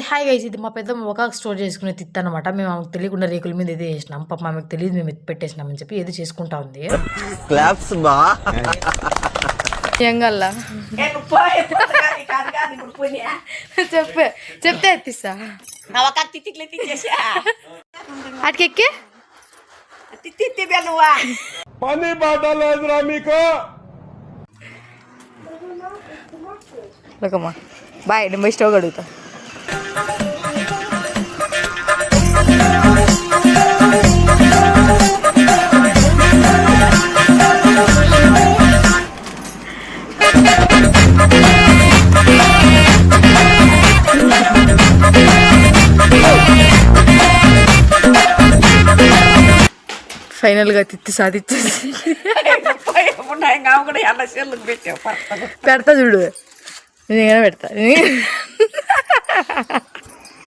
Hi guys, ఇది మా పెద్దమ్మ ఒక స్టోర్ చేసుకునే తిత్త అనమాట. మేము ఆమెకు తెలియకుండా రేకుల మీద ఏదో చేసినాం. పాప ఆమెకు తెలియదు మేము పెట్టేసినాం అని చెప్పి ఏదో చేసుకుంటా ఉంది. క్లాప్స్ బా ఎంగల్లా చెప్పే చెప్తే ఎత్తిస్తా అటుకెక్కి పని బాట లేదురా మీకు. లోకమ్మా బాయ్, నేను పోయి స్టవ్ అడుగుతా. ఫైనల్గా తిత్తి సాధించేసి పెడతా చూడు, నేను పెడతా.